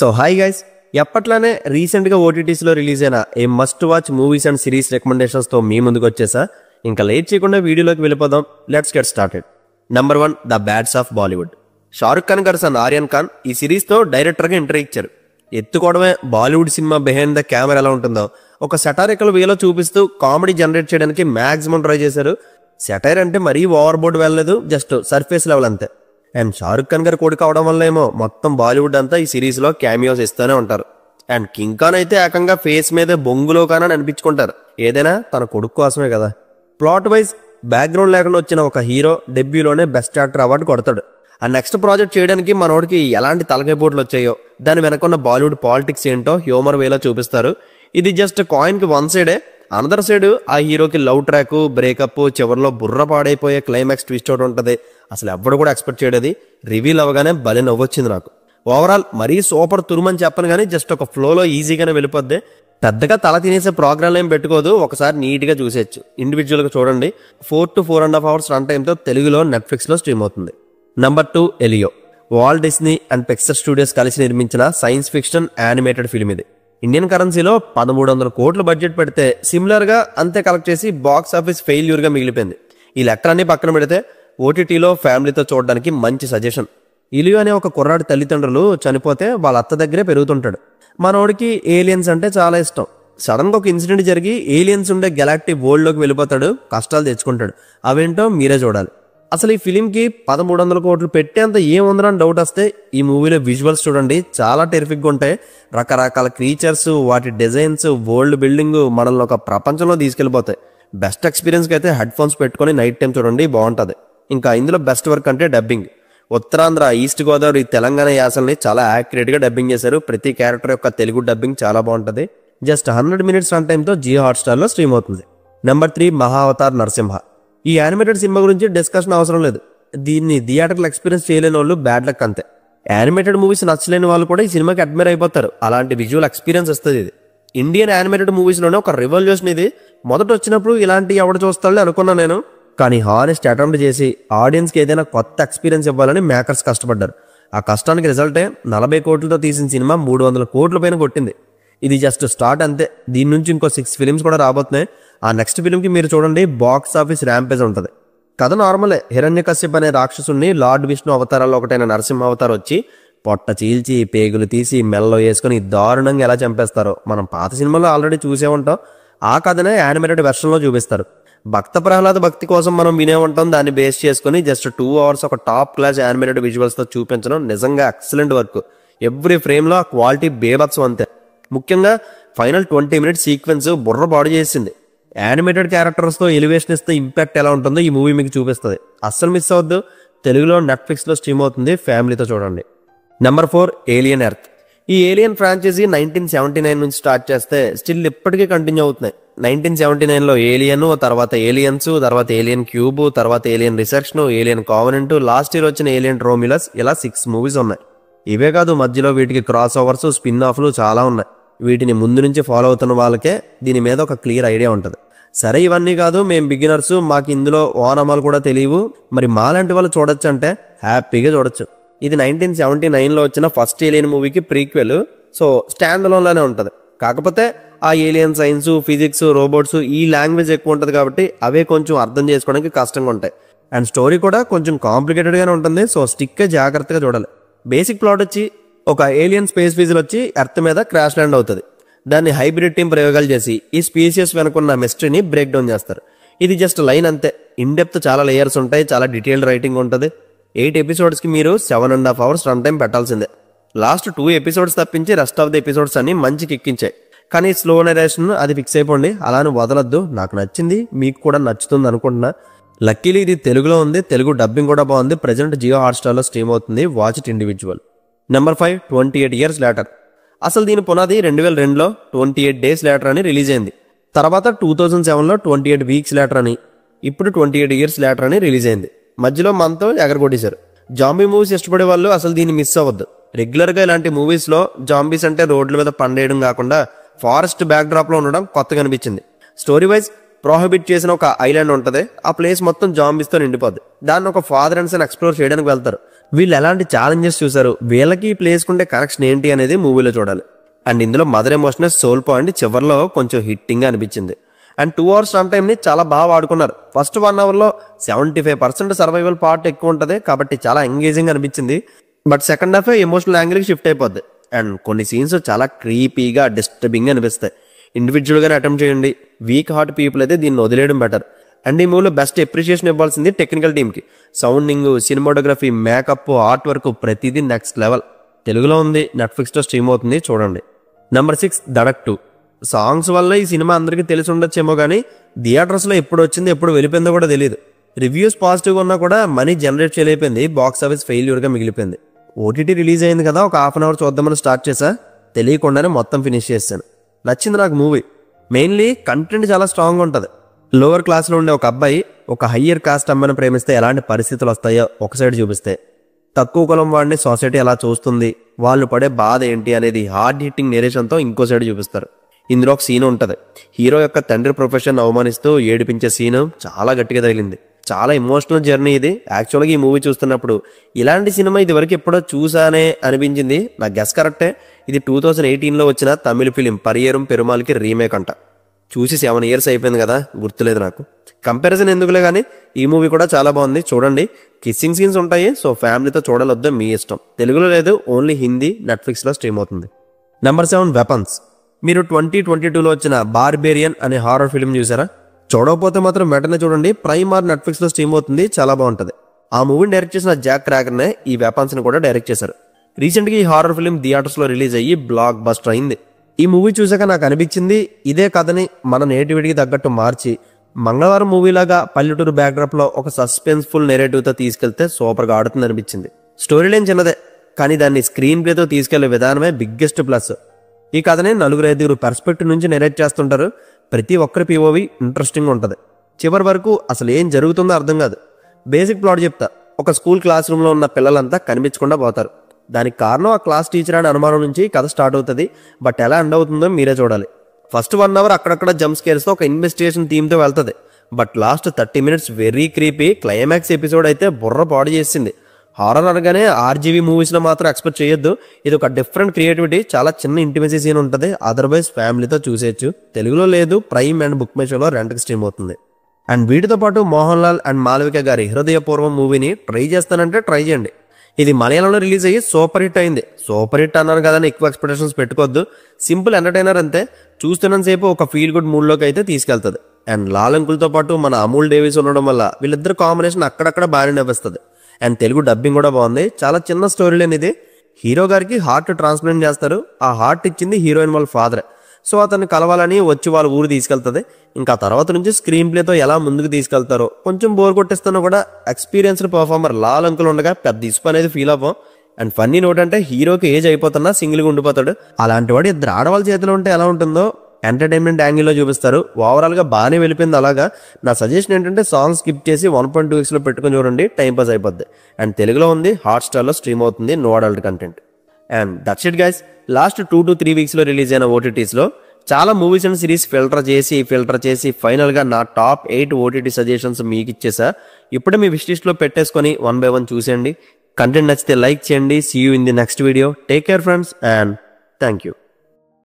So hi guys, ఎప్పట్లానే రీసెంట్గా ఓటీటీస్లో release అయిన a must watch movies and series రికమెండేషన్స్తో మీ ముందుకు వచ్చేసా. ఇంకా లేట్ చేయకుండా వీడియోలోకి వెళ్ళిపోదాం. Let's get started. Number 1, the bads of Bollywood. Shahrukh Khan గారు సన్ ఆర్యన్ ఖాన్ ఈ సిరీస్తో డైరెక్టర్గా ఎంట్రీ ఇచ్చారు. ఎత్తుకోవడమే Bollywood cinema behind the camera ఎలా ఉంటుందో ఒక సెటారికల్ వేలో చూపిస్తూ కామెడీ జనరేట్ చేయడానికి మ్యాక్సిమం ట్రై చేశారు. సెటైర్ అంటే మరీ ఓవర్ బోర్డ్ వెళ్ళలేదు, జస్ట్ సర్ఫేస్ లెవెల్ అంతే. అండ్ షారుఖ్ ఖాన్ గారు కొడుకు అవడం వల్ల ఏమో మొత్తం బాలీవుడ్ అంతా ఈ సిరీస్లో క్యామియోస్ ఇస్తూనే ఉంటారు. అండ్ కింగ్ ఖాన్ అయితే ఏకంగా ఫేస్ మీదే బొంగులో కానని అనిపించుకుంటారు. ఏదైనా తన కొడుకు కోసమే కదా. ప్లాట్ వైజ్ బ్యాక్గ్రౌండ్ లేకుండా వచ్చిన ఒక హీరో డెబ్యూలోనే బెస్ట్ యాక్టర్ అవార్డు కొడతాడు. ఆ నెక్స్ట్ ప్రాజెక్ట్ చేయడానికి మనోడికి ఎలాంటి తలకాయపోట్లు వచ్చాయో దాని వెనకున్న బాలీవుడ్ పాలిటిక్స్ ఏంటో హ్యూమర్ వేలో చూపిస్తారు. ఇది జస్ట్ కాయిన్కి వన్ సైడే. అనదర్ సైడ్ ఆ హీరోకి లవ్ ట్రాక్, బ్రేకప్, చివరిలో బుర్ర పాడైపోయే క్లైమాక్స్ ట్విస్ట్ ఒకటి ఉంటుంది. అసలు ఎవడు కూడా ఎక్స్పెక్ట్ చేయడది. రివీల్ అవ్వగానే భలే నవ్వొచ్చింది నాకు. ఓవరాల్ మరీ సూపర్ తురుమని చెప్పను కానీ జస్ట్ ఒక ఫ్లోలో ఈజీగానే వెళ్ళిపోద్ది. పెద్దగా తల తినేసే ప్రోగ్రాంలు ఏం పెట్టుకోదు, ఒకసారి నీట్గా చూసేయచ్చు. ఇండివిజువల్గా చూడండి. 4 to 4.5 hours రన్ టైంతో తెలుగులో నెట్ఫ్లిక్స్లో స్ట్రీమ్ అవుతుంది. Number 2, Elio. Walt Disney and Pixar studios కలిసి నిర్మించిన సైన్స్ ఫిక్షన్ యానిమేటెడ్ ఫిల్మ్ ఇది. ఇండియన్ కరెన్సీలో 1300 కోట్ల బడ్జెట్ పెడితే సిమిలర్గా అంతే కలెక్ట్ చేసి బాక్స్ ఆఫీస్ ఫెయిల్యూర్గా మిగిలిపోయింది. ఈ లెక్కలన్నీ పక్కన పెడితే ఓటీటీలో ఫ్యామిలీతో చూడడానికి మంచి సజెషన్. ఇలియో అనే ఒక కుర్రాడి తల్లిదండ్రులు చనిపోతే వాళ్ళ అత్త దగ్గరే పెరుగుతుంటాడు. మనోడికి ఏలియన్స్ అంటే చాలా ఇష్టం. సడన్గా ఒక ఇన్సిడెంట్ జరిగి ఏలియన్స్ ఉండే గెలాక్టిక్ వరల్డ్లోకి వెళ్ళిపోతాడు, కష్టాలు తెచ్చుకుంటాడు. అవేంటో మీరే చూడాలి. అసలు ఈ ఫిలింకి 1300 కోట్లు పెట్టేంత ఏముందని డౌట్ వస్తే ఈ మూవీలో విజువల్స్ చూడండి, చాలా టెరిఫిక్గా ఉంటాయి. రకరకాల క్రీచర్స్, వాటి డిజైన్స్, వరల్డ్ బిల్డింగ్ మనల్ని ఒక ప్రపంచంలో తీసుకెళ్ళిపోతాయి. బెస్ట్ ఎక్స్పీరియన్స్కి అయితే హెడ్ ఫోన్స్ పెట్టుకొని నైట్ టైం చూడండి, బాగుంటుంది. ఇంకా ఇందులో బెస్ట్ వర్క్ అంటే డబ్బింగ్. ఉత్తరాంధ్ర, ఈస్ట్ గోదావరి, తెలంగాణ యాసల్ని చాలా యాక్యురేట్గా డబ్బింగ్ చేశారు. ప్రతి క్యారెక్టర్ యొక్క తెలుగు డబ్బింగ్ చాలా బాగుంటుంది. జస్ట్ 100 minutes రన్ టైంతో జియో హాట్స్టార్లో స్ట్రీమ్ అవుతుంది. నెంబర్ 3, మహావతార్ నరసింహ. ఈ యానిమేటెడ్ సినిమా గురించి డిస్కషన్ అవసరం లేదు. దీన్ని థియేటర్లో ఎక్స్పీరియన్స్ చేయలేని వాళ్ళు బ్యాడ్ లక్ అంతే. యానిమేటెడ్ మూవీస్ నచ్చలేని వాళ్ళు కూడా ఈ సినిమాకి అడ్మైర్ అయిపోతారు. అలాంటి విజువల్ ఎక్స్పీరియన్స్ వస్తుంది ఇది. ఇండియన్ యానిమేటెడ్ మూవీస్లోనే ఒక రివల్యూషన్ ఇది. మొదట వచ్చినప్పుడు ఇలాంటి ఎవడు చూస్తాడని అనుకున్నా నేను. కానీ హానెస్ట్ అటెంప్ట్ చేసి ఆడియన్స్కి ఏదైనా కొత్త ఎక్స్పీరియన్స్ ఇవ్వాలని మేకర్స్ కష్టపడ్డారు. ఆ కష్టానికి రిజల్టే 40 కోట్లతో తీసిన సినిమా 300 కోట్ల పైన కొట్టింది. ఇది జస్ట్ స్టార్ట్ అంతే. దీని నుంచి ఇంకో 6 ఫిలిమ్స్ కూడా రాబోతున్నాయి. ఆ నెక్స్ట్ ఫిలింకి మీరు చూడండి, బాక్స్ ఆఫీస్ ర్యాంపేజ్ ఉంటుంది. కథ నార్మలే. హిరణ్యకశ్యప్ అనే రాక్షసుని లార్డ్ విష్ణు అవతారాల్లో ఒకటైన నరసింహ అవతారం వచ్చి పొట్ట చీల్చి పేగులు తీసి మెల్లో వేసుకుని దారుణంగా ఎలా చంపేస్తారో మనం పాత సినిమాలో ఆల్రెడీ చూసే ఉంటాం. ఆ కథనే యానిమేటెడ్ వెర్షన్లో చూపిస్తారు. భక్త ప్రహ్లాద భక్తి కోసం మనం వినే ఉంటాం. దాన్ని బేస్ చేసుకుని జస్ట్ 2 hours ఒక టాప్ క్లాస్ యానిమేటెడ్ విజువల్స్తో చూపించడం నిజంగా ఎక్సలెంట్ వర్క్. ఎవ్రీ ఫ్రేమ్లో ఆ క్వాలిటీ బేబత్సం అంతే. ముఖ్యంగా ఫైనల్ 20 minutes సీక్వెన్స్ బుర్ర బాడీ చేసింది. యానిమేటెడ్ క్యారెక్టర్స్తో ఎలివేషన్ ఇస్తే ఇంపాక్ట్ ఎలా ఉంటుందో ఈ మూవీ మీకు చూపిస్తుంది. అస్సలు మిస్ అవ్వద్దు. తెలుగులో నెట్ఫ్లిక్స్లో స్ట్రీమ్ అవుతుంది, ఫ్యామిలీతో చూడండి. Number 4, alien earth. ఈ ఏలియన్ ఫ్రాంచైజీ 1979 నుంచి స్టార్ట్ చేస్తే స్టిల్ ఇప్పటికీ కంటిన్యూ అవుతున్నాయి. 1979లో ఏలియన్, తర్వాత ఏలియన్స్, తర్వాత ఏలియన్ క్యూబ్, తర్వాత alien reception, alien covenant, last year వచ్చిన ఏలియన్ రోమిలస్, ఇలా 6 మూవీస్ ఉన్నాయి. ఇవే కాదు, మధ్యలో వీటికి క్రాస్ ఓవర్స్, స్పిన్ ఆఫ్లు చాలా ఉన్నాయి. వీటిని ముందు నుంచి ఫాలో అవుతున్న వాళ్ళకే దీని మీద ఒక క్లియర్ ఐడియా ఉంటుంది. సరే ఇవన్నీ కాదు, మేము బిగినర్స్, మాకు ఇందులో ఓనమాలు కూడా తెలియవు, మరి మాలాంటి వాళ్ళు చూడొచ్చు అంటే హ్యాపీగా చూడొచ్చు. ఇది 1979లో వచ్చిన ఫస్ట్ ఏలియన్ మూవీకి ప్రీక్వెల్. సో స్టాండ్ అలోన్లోనే ఉంటుంది. కాకపోతే ఆ ఏలియన్ సైన్స్, ఫిజిక్స్, రోబోట్స్ ఈ లాంగ్వేజ్ ఎక్కువ ఉంటుంది కాబట్టి అవే కొంచెం అర్థం చేసుకోవడానికి కష్టంగా ఉంటాయి. అండ్ స్టోరీ కూడా కొంచెం కాంప్లికేటెడ్గానే ఉంటుంది. సో స్టిక్కే జాగ్రత్తగా చూడాలి. బేసిక్ ప్లాట్ వచ్చి ఒక ఏలియన్ స్పేస్ విజిల్ వచ్చి ఎర్త్ మీద క్రాష్ ల్యాండ్ అవుతుంది. దాన్ని హైబ్రిడ్ టీం ప్రయోగాలు చేసి ఈ స్పీసియస్ వెనుకున్న మిస్టరీని బ్రేక్ డౌన్ చేస్తారు. ఇది జస్ట్ లైన్ అంతే. ఇన్ డెప్త్ చాలా లేయర్స్ ఉంటాయి, చాలా డీటెయిల్డ్ రైటింగ్ ఉంటుంది. 8 episodes మీరు 7.5 hours రన్ టైం పెట్టాల్సిందే. లాస్ట్ 2 episodes తప్పించి రెస్ట్ ఆఫ్ ది ఎపిసోడ్స్ అన్ని మంచి కిక్కించాయి. కానీ స్లో నరేషన్ అది ఫిక్స్ అయిపోండి, అలానే వదలొద్దు. నాకు నచ్చింది, మీకు కూడా నచ్చుతుంది అనుకుంటున్నా. లక్కీలీ ఇది తెలుగులో ఉంది, తెలుగు డబ్బింగ్ కూడా బాగుంది. ప్రజెంట్ జియో హాట్స్టార్లో స్ట్రీమ్ అవుతుంది. Watch it individual. Number 5, 28 years later. అసలు దీని పునాది 2002లో 28 days later అని రిలీజ్ అయింది. తర్వాత 2007లో 28 weeks later అని, ఇప్పుడు 28 years later అని రిలీజ్ అయింది. మధ్యలో మనతో ఎగరగొట్టేశారు. జాంబీ మూవీస్ ఇష్టపడే వాళ్ళు అసలు దీన్ని మిస్ అవ్వద్దు. రెగ్యులర్గా ఇలాంటి మూవీస్లో జాంబీస్ అంటే రోడ్ల మీద పండేయడం కాకుండా ఫారెస్ట్ బ్యాక్డ్రాప్లో ఉండడం కొత్తగా అనిపించింది. స్టోరీ వైజ్ ప్రోహిబిట్ చేసిన ఒక ఐలాండ్ ఉంటుంది. ఆ ప్లేస్ మొత్తం జాంబీస్తో నిండిపోద్ది. దాన్ని ఒక ఫాదర్ అండ్ సన్ ఎక్స్ప్లోర్ చేయడానికి వెళ్తారు. వీళ్ళు ఎలాంటి ఛాలెంజెస్ చూసారు, వీళ్ళకి ప్లేస్కుంటే కనెక్షన్ ఏంటి అనేది మూవీలో చూడాలి. అండ్ ఇందులో మదర్ ఎమోషనల్ సోల్ పాయింట్ చివరిలో కొంచెం హిట్టింగ్ అనిపించింది. అండ్ 2 hours రన్ టైంని చాలా బాగా వాడుకున్నారు. ఫస్ట్ 1 hourలో 75% సర్వైవల్ పార్ట్ ఎక్కువ ఉంటుంది కాబట్టి చాలా ఎంగేజింగ్ అనిపించింది. బట్ సెకండ్ హాఫ్ ఎమోషనల్ యాంగిల్కి షిఫ్ట్ అయిపోద్ది. అండ్ కొన్ని సీన్స్ చాలా క్రీపీగా డిస్టర్బింగ్ అనిపిస్తాయి. ఇండివిజువల్గానే అటెంప్ట్ చేయండి, వీక్ హార్ట్ పీపుల్ అయితే దీన్ని వదిలేయడం బెటర్. అండ్ ఈ మూవీలో బెస్ట్ అప్రిషియేషన్ ఇవ్వాల్సింది టెక్నికల్ టీమ్కి. Sounding, cinematography, makeup, art work ప్రతిదీ నెక్స్ట్ లెవెల్. తెలుగులో ఉంది, నెట్ఫ్లిక్స్లో స్ట్రీమ్ అవుతుంది, చూడండి. నెంబర్ 6 ధడక్ 2. సాంగ్స్ వల్ల ఈ సినిమా అందరికీ తెలిసి ఉండొచ్చేమో కానీ థియేటర్స్లో ఎప్పుడు వచ్చింది ఎప్పుడు వెళ్ళిపోయిందో కూడా తెలియదు. రివ్యూస్ పాజిటివ్గా ఉన్నా కూడా మనీ జనరేట్ చేయలేకపోయింది, బాక్స్ ఆఫీస్ ఫెయిల్యూర్గా మిగిలిపోయింది. ఓటీటీ రిలీజ్ అయింది కదా, ఒక హాఫ్ అన్ అవర్ చూద్దామని స్టార్ట్ చేశా, తెలియకుండానే మొత్తం ఫినిష్ చేశాను. నచ్చింది నాకు మూవీ. మెయిన్లీ కంటెంట్ చాలా స్ట్రాంగ్గా ఉంటుంది. లోవర్ క్లాస్లో ఉండే ఒక అబ్బాయి ఒక హయ్యర్ కాస్ట్ అమ్మాయిని ప్రేమిస్తే ఎలాంటి పరిస్థితులు వస్తాయో ఒక సైడ్ చూపిస్తే, తక్కువ కులం వాడిని సొసైటీ ఎలా చూస్తుంది, వాళ్ళు పడే బాధ ఏంటి అనేది హార్డ్ హిట్టింగ్ నేరేషన్తో ఇంకో సైడ్ చూపిస్తారు. ఇందులో ఒక సీన్ ఉంటుంది, హీరో యొక్క తండ్రి ప్రొఫెషన్ అవమానిస్తూ ఏడిపించే సీను చాలా గట్టిగా తగిలింది. చాలా ఎమోషనల్ జర్నీ ఇది. యాక్చువల్గా ఈ మూవీ చూస్తున్నప్పుడు ఇలాంటి సినిమా ఇది వరకు ఎప్పుడో చూసానే అనిపించింది. నా గెస్ కరెక్టే, ఇది 2018లో వచ్చిన తమిళ ఫిలిం పరియేరం పెరుమాల్కి రీమేక్ అంట. చూసి 7 years అయిపోయింది కదా, గుర్తులేదు నాకు. కంపారిజన్ ఎందుకులే కానీ ఈ మూవీ కూడా చాలా బాగుంది, చూడండి. కిస్సింగ్ సీన్స్ ఉంటాయి, సో ఫ్యామిలీతో చూడాలొద్దో మీ ఇష్టం. తెలుగులో లేదు, ఓన్లీ హిందీ, నెట్ఫ్లిక్స్లో స్ట్రీమ్ అవుతుంది. Number 7 weapons. మీరు 2022లో వచ్చిన బార్బేరియన్ అనే హారర్ ఫిల్మ్ చూసారా? చూడకపోతే మాత్రం వెంటనే చూడండి, ప్రైమ్ ఆర్ నెట్ఫ్లిక్స్లో స్ట్రీమ్ అవుతుంది, చాలా బాగుంటుంది. ఆ మూవీని డైరెక్ట్ చేసిన జాక్ క్రాకర్నే ఈ వెపన్స్ని కూడా డైరెక్ట్ చేశారు. రీసెంట్గా ఈ హారర్ ఫిల్మ్ థియేటర్స్లో రిలీజ్ అయ్యి బ్లాక్ బస్టర్ అయింది. ఈ మూవీ చూసాక నాకు అనిపించింది, ఇదే కథని మన నేటివిటీకి తగ్గట్టు మార్చి మంగళవారం మూవీలాగా పల్లెటూరు బ్యాక్డ్రాప్లో ఒక సస్పెన్స్ఫుల్ నెరేటివ్తో తీసుకెళ్తే సూపర్గా ఆడుతుంది అనిపించింది. స్టోరీ లైన్ చిన్నదే, కానీ దాన్ని స్క్రీన్ ప్లేతో తీసుకెళ్లే విధానమే బిగ్గెస్ట్ ప్లస్. ఈ కథని 4-5 పర్స్పెక్టివ్ నుంచి నెరేట్ చేస్తుంటారు. ప్రతి ఒక్కరి పిఓవి ఇంట్రెస్టింగ్ ఉంటుంది. చివరి వరకు అసలు ఏం జరుగుతుందో అర్థం కాదు. బేసిక్ ప్లాట్ చెప్తా. ఒక స్కూల్ క్లాస్ రూమ్లో ఉన్న పిల్లలంతా కనిపించకుండా పోతారు. దానికి కారణం ఆ క్లాస్ టీచర్ అనే అనుమానం నుంచి కథ స్టార్ట్ అవుతుంది. బట్ ఎలా ఎండ్ అవుతుందో మీరే చూడాలి. ఫస్ట్ 1 hour అక్కడక్కడ జంప్ స్కేర్స్తో ఒక ఇన్వెస్టిగేషన్ థీమ్తో వెళ్తుంది. But last 30 minutes very creepy. Climax episode అయితే బుర్ర పాడు చేసింది. హారర్ అనగానే ఆర్జీవీ మూవీస్లో మాత్రం ఎక్స్పెక్ట్ చేయొద్దు. ఇది ఒక డిఫరెంట్ క్రియేటివిటీ. చాలా చిన్న ఇంటిమసీ సీన్ ఉంటుంది, అదర్వైజ్ ఫ్యామిలీతో చూసేయచ్చు. తెలుగులో లేదు, ప్రైమ్ అండ్ బుక్ మై షోలో రెంట్కి స్ట్రీమ్ అవుతుంది. అండ్ వీటితో పాటు మోహన్ లాల్ అండ్ మాలవిక గారి హృదయపూర్వం మూవీని ట్రై చేస్తానంటే ట్రై చేయండి. ఇది మలయాళంలో రిలీజ్ అయ్యి సూపర్ హిట్ అయింది. సూపర్ హిట్ అన్నాను కదా, ఎక్కువ ఎక్స్పెక్టేషన్స్ పెట్టుకోవద్దు. సింపుల్ ఎంటర్టైనర్ అంతే. చూస్తున్నంత సేపు ఒక ఫీల్ గుడ్ మూడ్లోకి అయితే తీసుకెళ్తుంది. అండ్ లాల్ అంకుల్తో పాటు మన అమూల్ డేవిస్ ఉండడం వల్ల వీళ్ళిద్దరు కాంబినేషన్ అక్కడక్కడ బాగా నవ్విస్తుంది. అండ్ తెలుగు డబ్బింగ్ కూడా బాగుంది. చాలా చిన్న స్టోరీ లేని ఇది. హీరో గారికి హార్ట్ ట్రాన్స్ప్లాంట్ చేస్తారు. ఆ హార్ట్ ఇచ్చింది హీరోయిన్ వాళ్ళ ఫాదర్. సో అతన్ని కలవాలని వచ్చి వాళ్ళ ఊరు తీసుకెళ్తుంది. ఇంకా తర్వాత నుంచి స్క్రీన్ ప్లేతో ఎలా ముందుకు తీసుకెళ్తారో, కొంచెం బోర్ కొట్టిస్తున్నా కూడా ఎక్స్పీరియన్స్డ్ పర్ఫార్మర్ లాల్ అంకుల్ ఉండగా పెద్ద ఇసుపు అనేది ఫీల్ అవ్వం. అండ్ ఫన్నీ నోట్ అంటే హీరోకి ఏజ్ అయిపోతున్నా సింగిల్గా ఉండిపోతాడు. అలాంటి వాడు 2 ఆడవాళ్ళ చేతిలో ఉంటే ఎలా ఉంటుందో ఎంటర్టైన్మెంట్ యాంగిల్లో చూపిస్తారు. ఓవరాల్గా బాగానే వెళ్ళిపోయింది. అలాగా నా సజెషన్ ఏంటంటే సాంగ్ స్కిప్ చేసి 1.2x పెట్టుకుని చూడండి, టైం పాస్ అయిపోద్ది. అండ్ తెలుగులో ఉంది, హాట్స్టార్లో స్ట్రీమ్ అవుతుంది, no adult content. And that's it guys. Last 2 to 3 weeksలో రిలీజ్ అయిన ఓటీటీస్లో చాలా మూవీస్ అండ్ సిరీస్ ఫిల్టర్ చేసి ఫైనల్గా నా టాప్ 8 ఓటీటీ సజెషన్స్ మీకు ఇచ్చేసా. ఇప్పుడే మీ విష్ లిస్ట్లో పెట్టేసుకొని 1 by 1 చూసేయండి. కంటెంట్ నచ్చితే లైక్ చేయండి. See you in the next video. Take care friends and thank you.